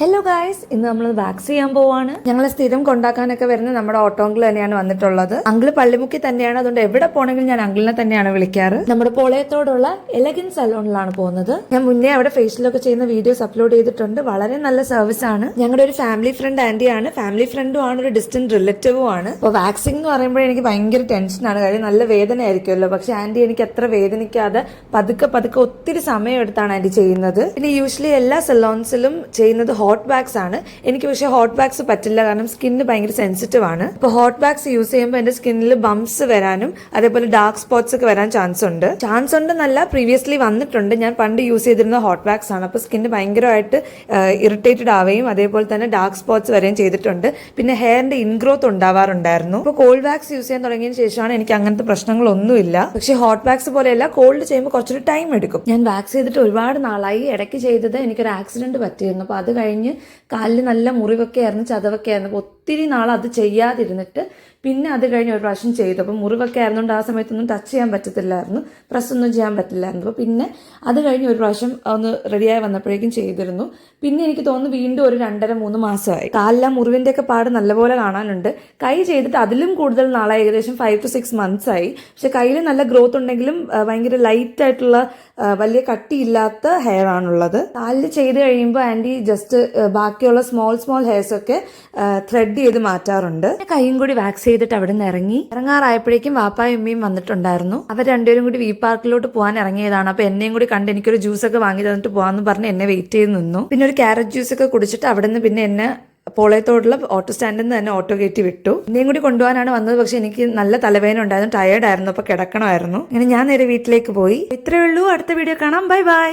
Hello guys, ഇന്ന് നമ്മൾ wax ചെയ്യാൻ പോവാണ്. ഞങ്ങളെ സ്ഥിരം കൊണ്ടാക്കാനൊക്കെ വരുന്ന നമ്മുടെ ഓട്ടോ അങ്കിൾ തന്നെയാണ് വന്നിട്ടുള്ളത്. അങ്കിള് പള്ളിമുക്കി തന്നെയാണ്, അതുകൊണ്ട് എവിടെ പോണെങ്കിലും ഞാൻ അങ്കിളിനെ തന്നെയാണ് വിളിക്കാറ്. നമ്മുടെ പോളയത്തോടുള്ള എലഗൻ സലോണിലാണ് പോകുന്നത്. ഞാൻ മുന്നേ അവിടെ ഫേഷ്യലൊക്കെ ചെയ്യുന്ന വീഡിയോസ് അപ്ലോഡ് ചെയ്തിട്ടുണ്ട്. വളരെ നല്ല സർവീസ് ആണ്. ഞങ്ങളുടെ ഒരു ഫാമിലി ഫ്രണ്ട് ആന്റിയാണ്. ഫാമിലി ഫ്രണ്ടും ആണ്, ഒരു ഡിസ്റ്റന്റ് റിലേറ്റീവും ആണ്. അപ്പോൾ വാക്സിംഗ് എന്ന് പറയുമ്പോൾ എനിക്ക് ഭയങ്കര ടെൻഷനാണ്. കാര്യം നല്ല വേദന ആയിരിക്കുമല്ലോ. പക്ഷെ ആന്റി എനിക്ക് അത്ര വേദനിക്കാതെ പതുക്കെ പതുക്കെ ഒത്തിരി സമയം എടുത്താണ് ആന്റി ചെയ്യുന്നത്. പിന്നെ യൂഷ്വലി എല്ലാ സലോൺസിലും ചെയ്യുന്നത് ഹോട്ട് വാക്സ് ആണ്. എനിക്ക് പക്ഷേ ഹോട്ട് വാക്സ് പറ്റില്ല, കാരണം സ്കിന്ന് ഭയങ്കര സെൻസിറ്റീവ് ആണ്. അപ്പോൾ ഹോട്ട് വാക്സ് യൂസ് ചെയ്യുമ്പോൾ എന്റെ സ്കിന്നിൽ ബംപ്സ് വരാനും അതേപോലെ ഡാർക്ക് സ്പോട്ട്സ് ഒക്കെ വരാൻ ചാൻസ് ഉണ്ടെന്നല്ല, പ്രീവിയസ്ലി വന്നിട്ടുണ്ട്. ഞാൻ പണ്ട് യൂസ് ചെയ്തിരുന്ന ഹോട്ട് വാക്സ് ആണ്. അപ്പോൾ സ്കിന്ന് ഭയങ്കരമായിട്ട് ഇറിറ്റേറ്റഡ് ആവുകയും അതേപോലെ തന്നെ ഡാർക്ക് സ്പോട്ട്സ് വരെയും ചെയ്തിട്ടുണ്ട്. പിന്നെ ഹെയറിന്റെ ഇൻഗ്രോത്ത് ഉണ്ടാവാറുണ്ടായിരുന്നു. അപ്പോൾ കോൾഡ് വാക്സ് യൂസ് ചെയ്യാൻ തുടങ്ങിയതിന് ശേഷമാണ് എനിക്ക് അങ്ങനത്തെ പ്രശ്നങ്ങളൊന്നുമില്ല. പക്ഷേ ഹോട്ട് വാക്സ് പോലെയല്ല, കോൾഡ് ചെയ്യുമ്പോൾ കുറച്ചൊരു ടൈം എടുക്കും. ഞാൻ വാക്സ് ചെയ്തിട്ട് ഒരുപാട് നാളായി. ഇടയ്ക്ക് ചെയ്തത് എനിക്കൊരു ആക്സിഡന്റ് പറ്റിയിരുന്നു. അപ്പോൾ അത് കഴിഞ്ഞ് കാലിൽ നല്ല മുറിവൊക്കെ ആയിരുന്നു, ചതവൊക്കെ ആയിരുന്നു. അപ്പോൾ ഒത്തിരി നാൾ അത് ചെയ്യാതിരുന്നിട്ട് പിന്നെ അത് കഴിഞ്ഞ് ഒരു പ്രാവശ്യം ചെയ്തു. അപ്പോൾ മുറിവൊക്കെ ആയിരുന്നുകൊണ്ട് ആ സമയത്തൊന്നും ടച്ച് ചെയ്യാൻ പറ്റത്തില്ലായിരുന്നു, പ്രസ് ഒന്നും ചെയ്യാൻ പറ്റില്ലായിരുന്നു. അപ്പോൾ പിന്നെ അത് കഴിഞ്ഞ് ഒരു പ്രാവശ്യം ഒന്ന് റെഡിയായി വന്നപ്പോഴേക്കും ചെയ്തിരുന്നു. പിന്നെ എനിക്ക് തോന്നുന്നു വീണ്ടും ഒരു 2.5-3 മാസമായി. കാലിലെ മുറിവിൻ്റെ ഒക്കെ പാട് നല്ലപോലെ കാണാനുണ്ട്. കൈ ചെയ്തിട്ട് അതിലും കൂടുതൽ നാളായി, ഏകദേശം 5 to 6 months ആയി. പക്ഷെ കയ്യിൽ നല്ല ഗ്രോത്ത് ഉണ്ടെങ്കിലും ഭയങ്കര ലൈറ്റ് ആയിട്ടുള്ള വലിയ കട്ടിയില്ലാത്ത ഹെയർ ആണുള്ളത്. കാലിൽ ചെയ്ത് കഴിയുമ്പോൾ ആന്റി ജസ്റ്റ് ബാക്കിയുള്ള സ്മോൾ ഹെയർസ് ഒക്കെ ത്രെഡ് ചെയ്ത് മാറ്റാറുണ്ട്. കൈയും കൂടി വാക്സ് ചെയ്തിട്ട് അവിടെ നിന്ന് ഇറങ്ങാറായപ്പോഴേക്കും വാപ്പായും ഉമ്മയും വന്നിട്ടുണ്ടായിരുന്നു. അവർ രണ്ടുപേരും കൂടി വി പാർക്കിലോട്ട് പോകാൻ ഇറങ്ങിയതാണ്. അപ്പൊ എന്നെയും കൂടി കണ്ട് എനിക്കൊരു ജ്യൂസൊക്കെ വാങ്ങി തന്നിട്ട് പോകാന്ന് പറഞ്ഞ് എന്നെ വെയിറ്റ് ചെയ്ത് നിന്നു. പിന്നെ ഒരു ക്യാരറ്റ് ജ്യൂസ് ഒക്കെ കുടിച്ചിട്ട് അവിടെ നിന്ന് പിന്നെ എന്നെ പോളയത്തോടുള്ള ഓട്ടോ സ്റ്റാൻഡിൽ നിന്ന് തന്നെ ഓട്ടോ കയറ്റി വിട്ടു. എന്നെയും കൂടി കൊണ്ടുപോകാനാണ് വന്നത്. പക്ഷെ എനിക്ക് നല്ല തലവേദന ഉണ്ടായിരുന്നു, ടയേർഡ് ആയിരുന്നു, അപ്പൊ കിടക്കണമായിരുന്നു. അങ്ങനെ ഞാൻ നേരെ വീട്ടിലേക്ക് പോയി. ഇത്രയേ ഉള്ളൂ. അടുത്ത വീഡിയോ കാണാം. Bye bye.